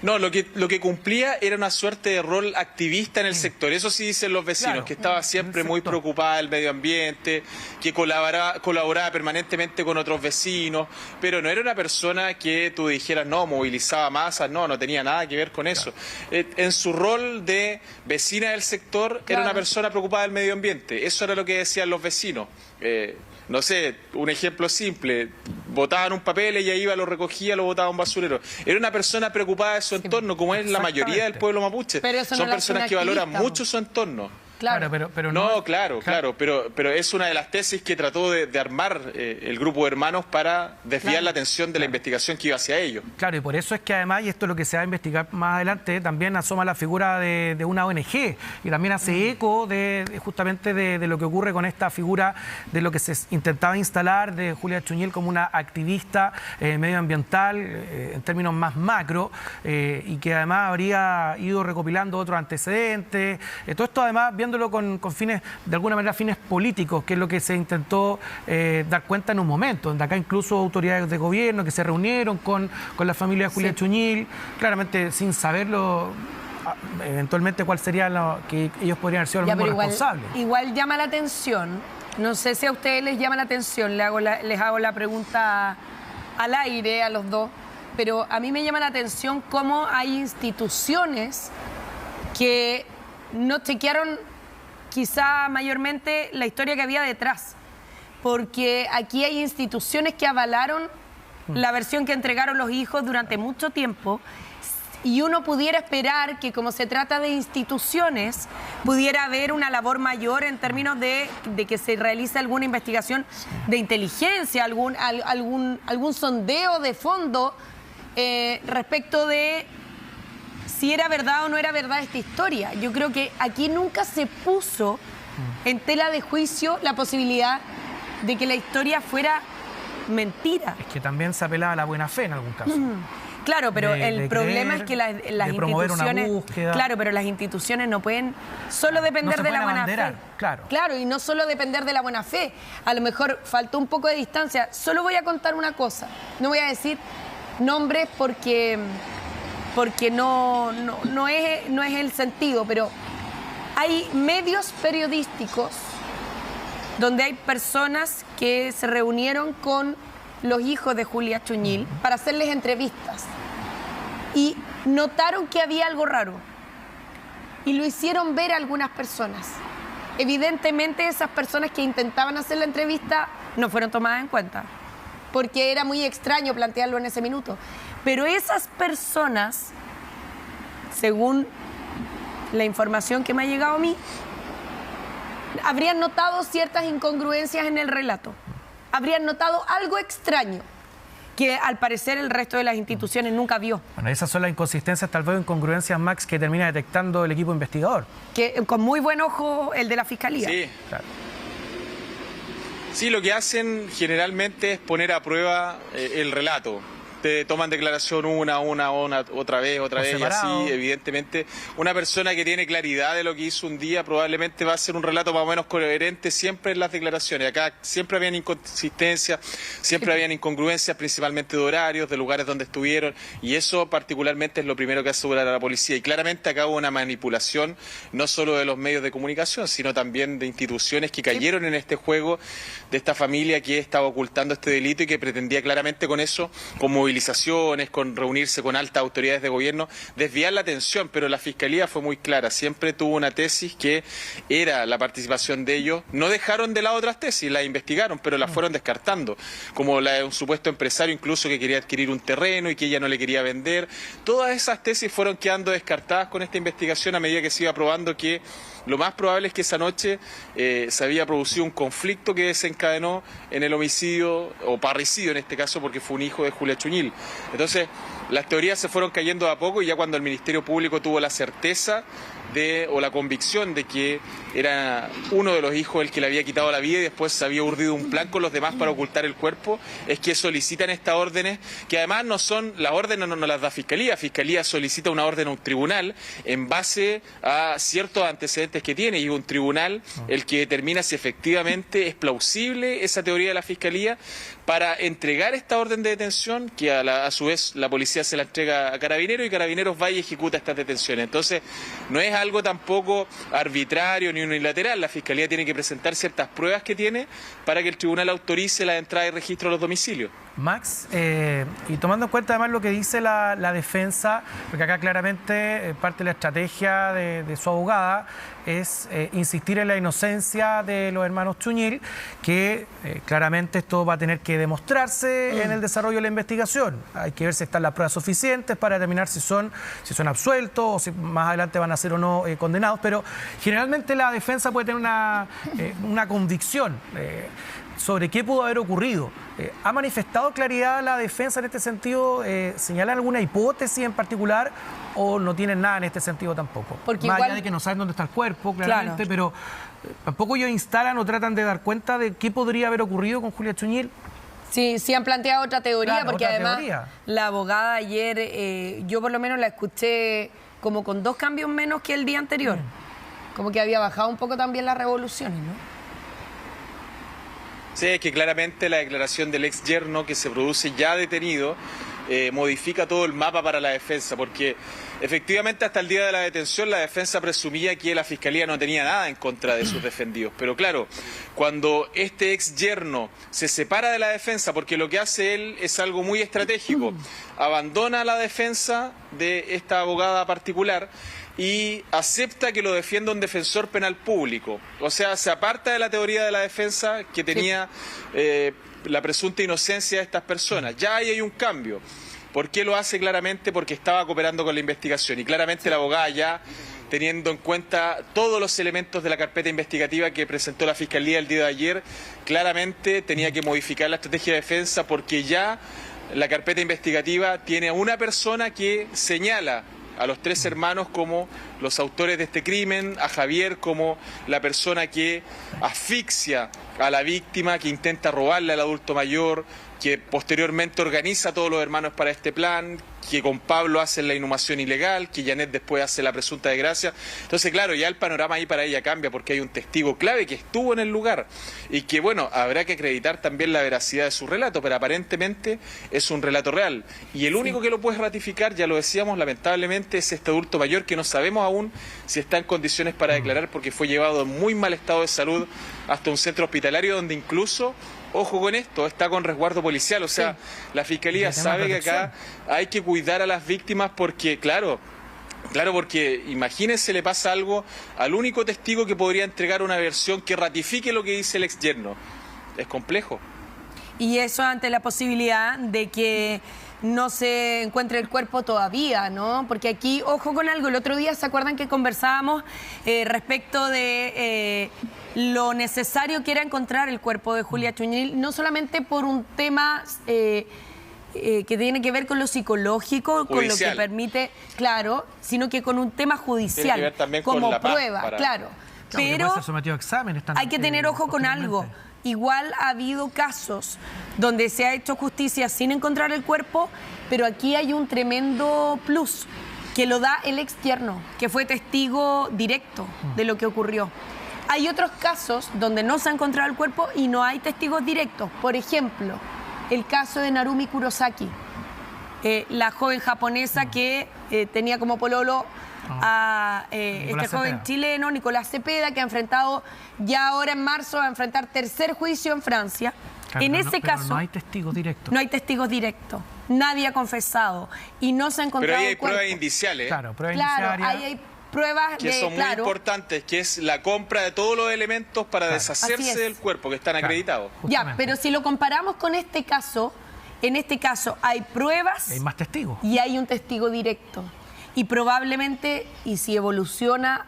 C: No, lo que cumplía era una suerte de rol activista en el sector. Eso sí dicen los vecinos, claro, que estaba siempre muy preocupada del medio ambiente, que colaboraba permanentemente con otros vecinos, pero no era una persona que tú dijeras, no, movilizaba masas, no tenía nada que ver con eso. En su rol de vecina del sector, era una persona preocupada del medio ambiente. Eso era lo que decían los vecinos. No sé, un ejemplo simple, botaban un papel, ella iba, lo recogía, lo botaba a un basurero. Era una persona preocupada de su entorno, como es la mayoría del pueblo mapuche. Son personas que valoran mucho su entorno.
A: Claro,
C: pero no, claro, pero es una de las tesis que trató de armar el grupo de hermanos para desviar la atención de la investigación que iba hacia ellos.
B: Claro, y por eso es que además, y esto es lo que se va a investigar más adelante, también asoma la figura de una ONG y también hace eco justamente de lo que ocurre con esta figura de lo que se intentaba instalar de Julia Echuñil como una activista medioambiental en términos más macro y que además habría ido recopilando otros antecedentes. Todo esto además viéndolo con fines, de alguna manera, fines políticos, que es lo que se intentó dar cuenta en un momento, donde acá incluso autoridades de gobierno que se reunieron con la familia de Julia Echuñil, claramente sin saberlo eventualmente cuál sería lo que ellos podrían haber sido los mismos responsables.
A: Igual llama la atención, no sé si a ustedes les llama la atención, les hago la pregunta al aire a los dos, pero a mí me llama la atención cómo hay instituciones que no chequearon quizá mayormente la historia que había detrás, porque aquí hay instituciones que avalaron la versión que entregaron los hijos durante mucho tiempo Y uno pudiera esperar que, como se trata de instituciones, pudiera haber una labor mayor en términos de que se realice alguna investigación de inteligencia, algún sondeo de fondo respecto de si era verdad o no era verdad esta historia. Yo creo que aquí nunca se puso en tela de juicio la posibilidad de que la historia fuera mentira.
B: Es que también se apelaba a la buena fe en algún caso.
A: Claro, pero el problema
B: creer,
A: es que las
B: de promover
A: instituciones...
B: una búsqueda.
A: Claro, pero las instituciones no pueden solo depender
B: No se
A: de la
B: pueden
A: buena
B: abanderar,
A: fe.
B: claro.
A: Claro, y no solo depender de la buena fe. A lo mejor faltó un poco de distancia. Solo voy a contar una cosa. No voy a decir nombres porque no es el sentido, pero hay medios periodísticos donde hay personas que se reunieron con los hijos de Julia Chuñil para hacerles entrevistas y notaron que había algo raro y lo hicieron ver a algunas personas. Evidentemente esas personas que intentaban hacer la entrevista no fueron tomadas en cuenta porque era muy extraño plantearlo en ese minuto, pero esas personas, según la información que me ha llegado a mí, habrían notado ciertas incongruencias en el relato. Habrían notado algo extraño que al parecer el resto de las instituciones nunca vio.
B: Bueno, esas son las inconsistencias, tal vez incongruencias, Max, que termina detectando el equipo investigador.
A: Que con muy buen ojo el de la Fiscalía.
C: Sí.
B: Claro.
C: Sí, lo que hacen generalmente es poner a prueba el relato. Te toman declaración una, otra vez, y así, evidentemente. Una persona que tiene claridad de lo que hizo un día probablemente va a hacer un relato más o menos coherente siempre en las declaraciones. Acá siempre habían inconsistencias, siempre habían incongruencias, principalmente de horarios, de lugares donde estuvieron, y eso particularmente es lo primero que asegura la policía. Y claramente acá hubo una manipulación, no solo de los medios de comunicación, sino también de instituciones que cayeron en este juego de esta familia que estaba ocultando este delito y que pretendía claramente con eso, como movilizaciones, con reunirse con altas autoridades de gobierno, desviar la atención, pero la Fiscalía fue muy clara, siempre tuvo una tesis que era la participación de ellos. No dejaron de lado otras tesis, las investigaron, pero las fueron descartando, como la de un supuesto empresario incluso que quería adquirir un terreno y que ella no le quería vender. Todas esas tesis fueron quedando descartadas con esta investigación a medida que se iba probando que lo más probable es que esa noche se había producido un conflicto que desencadenó en el homicidio, o parricidio en este caso, porque fue un hijo de Julia Chuñil. Entonces, las teorías se fueron cayendo de a poco y ya cuando el Ministerio Público tuvo la certeza o la convicción de que era uno de los hijos el que le había quitado la vida y después se había urdido un plan con los demás para ocultar el cuerpo, es que solicitan estas órdenes, que además no son, las órdenes no las da Fiscalía. Fiscalía solicita una orden a un tribunal en base a ciertos antecedentes que tiene, y un tribunal el que determina si efectivamente es plausible esa teoría de la Fiscalía para entregar esta orden de detención, que a su vez la policía se la entrega a Carabineros y Carabineros va y ejecuta estas detenciones. Entonces, no es algo tampoco arbitrario ni unilateral. La Fiscalía tiene que presentar ciertas pruebas que tiene para que el tribunal autorice la entrada y registro de los domicilios.
B: Max, y tomando en cuenta además lo que dice la defensa, porque acá claramente parte de la estrategia de su abogada es insistir en la inocencia de los hermanos Chuñil, que claramente esto va a tener que demostrarse en el desarrollo de la investigación. Hay que ver si están las pruebas suficientes para determinar si son absueltos o si más adelante van a ser o no condenados, pero generalmente la defensa puede tener una convicción sobre qué pudo haber ocurrido. ¿Ha manifestado claridad la defensa en este sentido? ¿Señalan alguna hipótesis en particular o no tienen nada en este sentido tampoco?
A: Porque
B: más
A: igual,
B: allá de que no saben dónde está el cuerpo, claramente,
A: claro,
B: pero tampoco ellos instalan o tratan de dar cuenta de qué podría haber ocurrido con Julia Chuñil.
A: Sí, han planteado otra teoría,
B: claro,
A: porque
B: otra
A: además
B: teoría.
A: La abogada ayer, yo por lo menos la escuché como con 2 cambios menos que el día anterior. Como que había bajado un poco también las revoluciones, ¿no?
C: Sí, es que claramente la declaración del ex yerno que se produce ya detenido modifica todo el mapa para la defensa, porque efectivamente hasta el día de la detención la defensa presumía que la Fiscalía no tenía nada en contra de sus defendidos. Pero claro, cuando este ex yerno se separa de la defensa, porque lo que hace él es algo muy estratégico, abandona la defensa de esta abogada particular y acepta que lo defienda un defensor penal público. O sea, se aparta de la teoría de la defensa que tenía la presunta inocencia de estas personas. Ya ahí hay un cambio. ¿Por qué lo hace? Claramente porque estaba cooperando con la investigación y claramente la abogada ya, teniendo en cuenta todos los elementos de la carpeta investigativa que presentó la Fiscalía el día de ayer, claramente tenía que modificar la estrategia de defensa porque ya la carpeta investigativa tiene a una persona que señala a los 3 hermanos como los autores de este crimen, a Javier como la persona que asfixia a la víctima, que intenta robarle al adulto mayor, que posteriormente organiza a todos los hermanos para este plan, que con Pablo hace la inhumación ilegal, que Janet después hace la presunta desgracia. Entonces, claro, ya el panorama ahí para ella cambia porque hay un testigo clave que estuvo en el lugar y que, bueno, habrá que acreditar también la veracidad de su relato, pero aparentemente es un relato real. Y el único que lo puede ratificar, ya lo decíamos, lamentablemente, es este adulto mayor que no sabemos aún si está en condiciones para declarar porque fue llevado en muy mal estado de salud hasta un centro hospitalario donde incluso... Ojo con esto, está con resguardo policial, o sea, la Fiscalía sabe que acá hay que cuidar a las víctimas porque, claro, porque imagínense le pasa algo al único testigo que podría entregar una versión que ratifique lo que dice el ex yerno. Es complejo.
A: Y eso ante la posibilidad de que no se encuentre el cuerpo todavía, ¿no? Porque aquí, ojo con algo, el otro día, ¿se acuerdan que conversábamos respecto de lo necesario que era encontrar el cuerpo de Julia Chuñil, no solamente por un tema que tiene que ver con lo psicológico, con lo que permite, claro, sino que con un tema judicial,
C: tiene que ver también
A: como
C: con la paz
A: prueba, claro. Pero
B: sometido a exámenes
A: hay que tener ojo con algo. Igual ha habido casos donde se ha hecho justicia sin encontrar el cuerpo, pero aquí hay un tremendo plus que lo da el ex yerno, que fue testigo directo de lo que ocurrió. Hay otros casos donde no se ha encontrado el cuerpo y no hay testigos directos. Por ejemplo, el caso de Narumi Kurosaki, la joven japonesa que tenía como pololo a este joven chileno, Nicolás Cepeda, que ha enfrentado, ya ahora en marzo, va a enfrentar tercer juicio en Francia. Claro, en ese caso...
B: no hay testigos directos.
A: No hay testigos directos. Nadie ha confesado. Y no se ha encontrado
C: Pero ahí hay
A: el cuerpo.
C: pruebas indiciales.
B: Claro, pruebas
A: indiciales. Ahí hay pruebas
C: que son muy importantes, que es la compra de todos los elementos para deshacerse del cuerpo, que están acreditados.
A: Ya, pero si lo comparamos con este caso, en este caso hay pruebas...
B: Hay más testigos.
A: Y hay un testigo directo. Y probablemente, y si evoluciona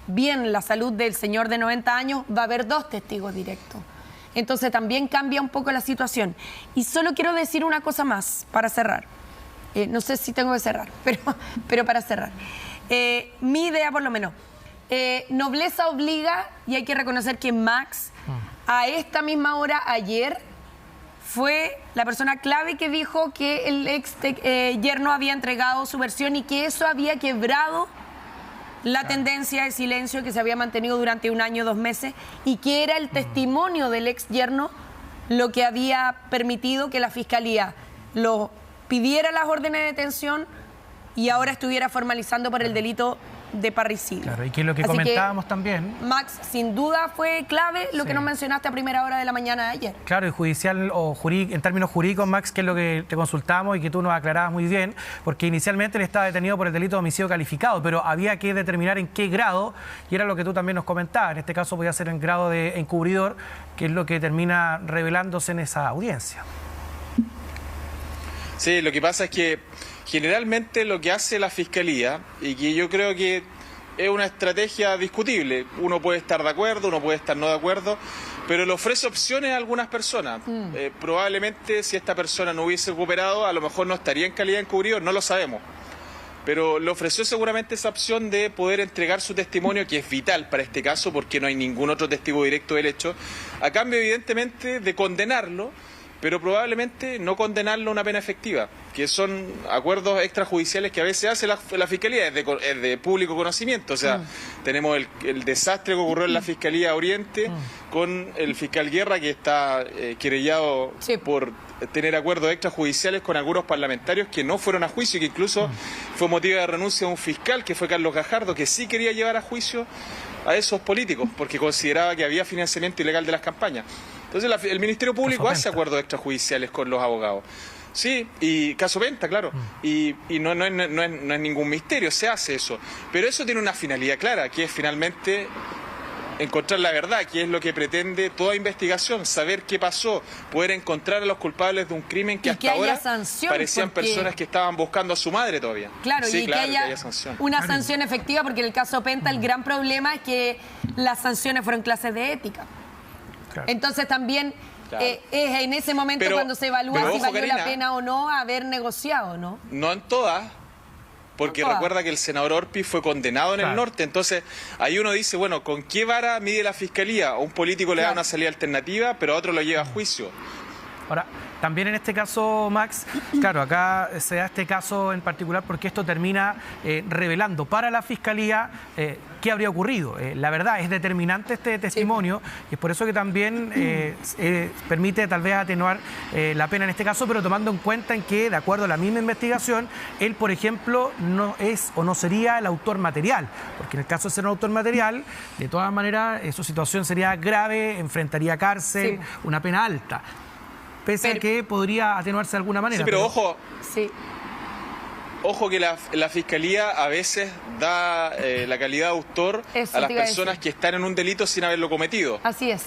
A: bien la salud del señor de 90 años, va a haber 2 testigos directos. Entonces también cambia un poco la situación. Y solo quiero decir una cosa más para cerrar. No sé si tengo que cerrar, pero para cerrar. Mi idea, por lo menos, nobleza obliga, y hay que reconocer que Max, a esta misma hora ayer, fue la persona clave que dijo que el ex yerno había entregado su versión y que eso había quebrado la tendencia de silencio que se había mantenido durante 1 año, 2 meses, y que era el testimonio del ex yerno lo que había permitido que la Fiscalía lo pidiera las órdenes de detención y ahora estuviera formalizando por el delito de parricidio.
B: Claro, y que lo que comentábamos también...
A: Max, sin duda fue clave lo que nos mencionaste a primera hora de la mañana de ayer.
B: Claro, y judicial o en términos jurídicos, Max, que es lo que te consultamos y que tú nos aclarabas muy bien, porque inicialmente él estaba detenido por el delito de homicidio calificado, pero había que determinar en qué grado, y era lo que tú también nos comentabas. En este caso podía ser en grado de encubridor, que es lo que termina revelándose en esa audiencia.
C: Sí, lo que pasa es que generalmente lo que hace la Fiscalía, y que yo creo que es una estrategia discutible, uno puede estar de acuerdo, uno puede estar no de acuerdo, pero le ofrece opciones a algunas personas. Probablemente si esta persona no hubiese cooperado, a lo mejor no estaría en calidad de encubridor, no lo sabemos. Pero le ofreció seguramente esa opción de poder entregar su testimonio, que es vital para este caso, porque no hay ningún otro testigo directo del hecho, a cambio evidentemente de condenarlo, pero probablemente no condenarlo a una pena efectiva, que son acuerdos extrajudiciales que a veces hace la Fiscalía, es de público conocimiento. O sea, tenemos el desastre que ocurrió en la Fiscalía Oriente con el fiscal Guerra, que está querellado por tener acuerdos extrajudiciales con algunos parlamentarios que no fueron a juicio y que incluso fue motivo de renuncia de un fiscal, que fue Carlos Gajardo, que sí quería llevar a juicio a esos políticos, porque consideraba que había financiamiento ilegal de las campañas. Entonces el Ministerio Público hace acuerdos extrajudiciales con los abogados. Sí, y caso Penta, claro. Y no es ningún misterio, se hace eso. Pero eso tiene una finalidad clara, que es finalmente encontrar la verdad, que es lo que pretende toda investigación, saber qué pasó, poder encontrar a los culpables de un crimen que hasta ahora parecían personas que estaban buscando a su madre todavía.
A: Claro,
C: sí,
A: y
C: claro,
A: que haya una sanción efectiva, porque en el caso Penta el gran problema es que las sanciones fueron clases de ética. Claro. Entonces también es en ese momento cuando se evalúa si valió la pena o no haber negociado, ¿no?
C: No en todas. Porque recuerda que el senador Orpi fue condenado en el norte, entonces ahí uno dice, bueno, ¿con qué vara mide la fiscalía? A un político le da una salida alternativa, pero a otro lo lleva a juicio.
B: Ahora, también en este caso, Max, claro, acá se da este caso en particular porque esto termina revelando para la Fiscalía qué habría ocurrido. La verdad, es determinante este testimonio y es por eso que también permite tal vez atenuar la pena en este caso, pero tomando en cuenta en que, de acuerdo a la misma investigación, él, por ejemplo, no es o no sería el autor material, porque en el caso de ser un autor material, de todas maneras, su situación sería grave, enfrentaría cárcel, una pena alta. Pese a que podría atenuarse de alguna manera.
C: Sí, pero ojo. Sí. Ojo que la Fiscalía a veces da la calidad de autor a las personas que están en un delito sin haberlo cometido.
A: Así es.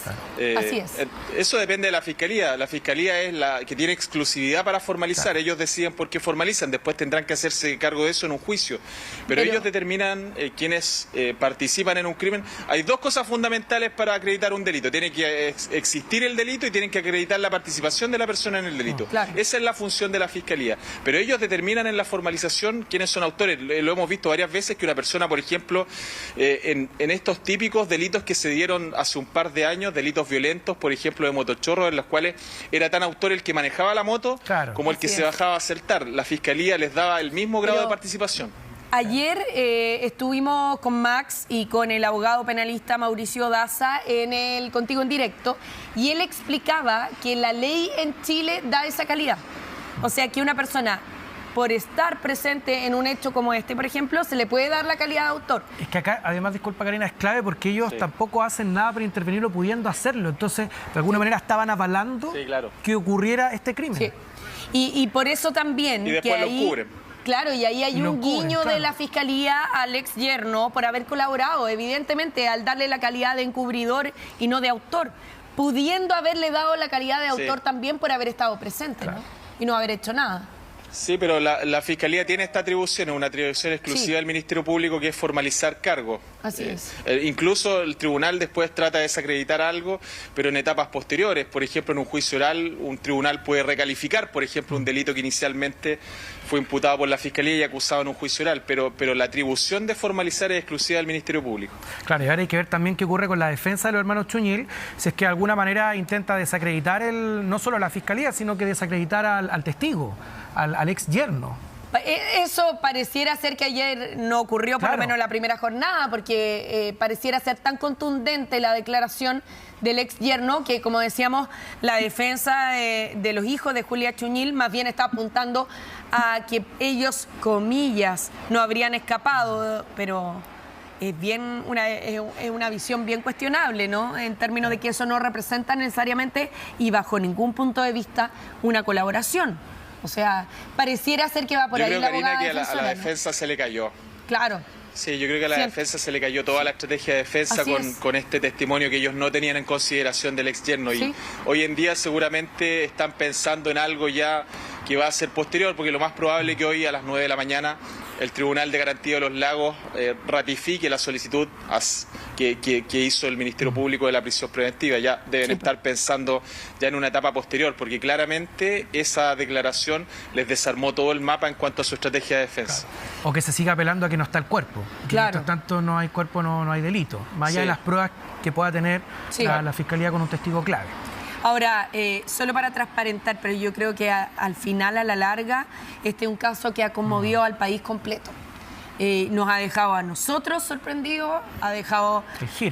A: Así es.
C: Eso depende de la Fiscalía. La Fiscalía es la que tiene exclusividad para formalizar. Claro. Ellos deciden por qué formalizan. Después tendrán que hacerse cargo de eso en un juicio. Pero ellos determinan quienes participan en un crimen. Hay dos cosas fundamentales para acreditar un delito. Tiene que existir el delito y tienen que acreditar la participación de la persona en el delito. Claro. Esa es la función de la Fiscalía. Pero ellos determinan en la formalización quiénes son autores. Lo hemos visto varias veces que una persona, por ejemplo, en estos típicos delitos que se dieron hace un par de años, delitos violentos, por ejemplo, de motochorros, en los cuales era tan autor el que manejaba la moto como el que se bajaba a saltar. La Fiscalía les daba el mismo grado de participación.
A: Ayer estuvimos con Max y con el abogado penalista Mauricio Daza Contigo en Directo, y él explicaba que la ley en Chile da esa calidad. O sea, que una persona, por estar presente en un hecho como este, por ejemplo, se le puede dar la calidad de autor.
B: Es que acá, además, disculpa Karina, es clave porque ellos tampoco hacen nada para intervenirlo pudiendo hacerlo. Entonces, de alguna manera estaban avalando que ocurriera este crimen.
A: Sí. Y por eso también...
C: Y después
A: que
C: lo cubren.
A: Claro, y ahí hay un guiño de la Fiscalía al ex yerno por haber colaborado, evidentemente, al darle la calidad de encubridor y no de autor, pudiendo haberle dado la calidad de autor también por haber estado presente, ¿no? Y no haber hecho nada.
C: Sí, pero la Fiscalía tiene esta atribución, una atribución exclusiva del Ministerio Público, que es formalizar cargos.
A: Así es.
C: Incluso el tribunal después trata de desacreditar algo, pero en etapas posteriores. Por ejemplo, en un juicio oral, un tribunal puede recalificar, por ejemplo, un delito que inicialmente fue imputado por la Fiscalía y acusado en un juicio oral, pero la atribución de formalizar es exclusiva del Ministerio Público.
B: Claro, y ahora hay que ver también qué ocurre con la defensa de los hermanos Chuñil, si es que de alguna manera intenta desacreditar no solo a la Fiscalía, sino que desacreditar al testigo, al ex yerno.
A: Eso pareciera ser que ayer no ocurrió, por lo menos en la primera jornada, porque pareciera ser tan contundente la declaración del ex yerno que, como decíamos, la defensa de los hijos de Julia Chuñil más bien está apuntando a que ellos, comillas, no habrían escapado, pero es una visión bien cuestionable, ¿no? En términos de que eso no representa necesariamente y bajo ningún punto de vista una colaboración. O sea, pareciera ser que va por ahí la abogada defensora. Yo creo, Karina, que a la defensa
C: se le cayó.
A: Claro.
C: Sí, yo creo que a la defensa se le cayó toda la estrategia de defensa con este testimonio que ellos no tenían en consideración del ex yerno. Y hoy en día seguramente están pensando en algo ya que va a ser posterior, porque lo más probable es que hoy a las 9 de la mañana el Tribunal de Garantía de los Lagos ratifique la solicitud que hizo el Ministerio Público de la prisión preventiva. Ya deben estar pensando ya en una etapa posterior, porque claramente esa declaración les desarmó todo el mapa en cuanto a su estrategia de defensa.
B: Claro. O que se siga apelando a que no está el cuerpo.
A: Claro.
B: Mientras tanto no hay cuerpo, no hay delito. Más allá de las pruebas que pueda tener la Fiscalía con un testigo clave.
A: Ahora, solo para transparentar, pero yo creo que al final, a la larga, este es un caso que ha conmovido al país completo. Nos ha dejado a nosotros sorprendidos, ha dejado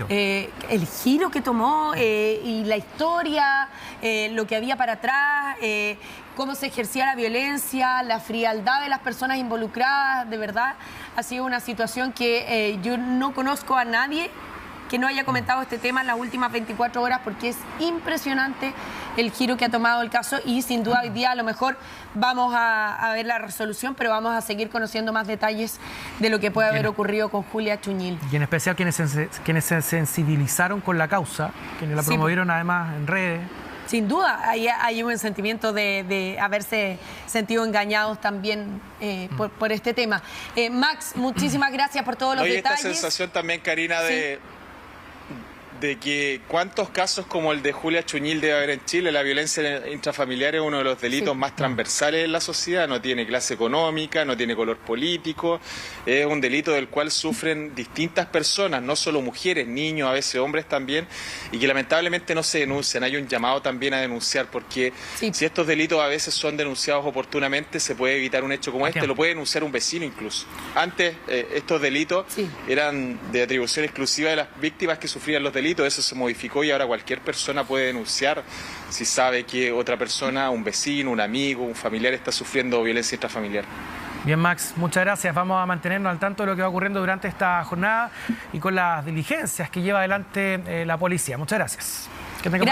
A: el giro que tomó y la historia, lo que había para atrás, cómo se ejercía la violencia, la frialdad de las personas involucradas. De verdad, ha sido una situación que yo no conozco a nadie que no haya comentado este tema en las últimas 24 horas, porque es impresionante el giro que ha tomado el caso y sin duda hoy día a lo mejor vamos a ver la resolución, pero vamos a seguir conociendo más detalles de lo que puede haber ocurrido con Julia Chuñil.
B: Y en especial quienes se sensibilizaron con la causa, quienes la promovieron además en redes.
A: Sin duda, hay un sentimiento de haberse sentido engañados también por este tema. Max, muchísimas gracias por todos los detalles.
C: Esta sensación también, Karina, de que cuántos casos como el de Julia Chuñil debe haber en Chile. La violencia intrafamiliar es uno de los delitos más transversales en la sociedad, no tiene clase económica, no tiene color político, es un delito del cual sufren distintas personas, no solo mujeres, niños, a veces hombres también, y que lamentablemente no se denuncian. Hay un llamado también a denunciar, porque si estos delitos a veces son denunciados oportunamente, se puede evitar un hecho como este, lo puede denunciar un vecino incluso. Antes estos delitos eran de atribución exclusiva de las víctimas que sufrían los delitos. Eso se modificó y ahora cualquier persona puede denunciar si sabe que otra persona, un vecino, un amigo, un familiar está sufriendo violencia intrafamiliar.
B: Bien, Max, muchas gracias. Vamos a mantenernos al tanto de lo que va ocurriendo durante esta jornada y con las diligencias que lleva adelante la policía. Muchas gracias. Que tenga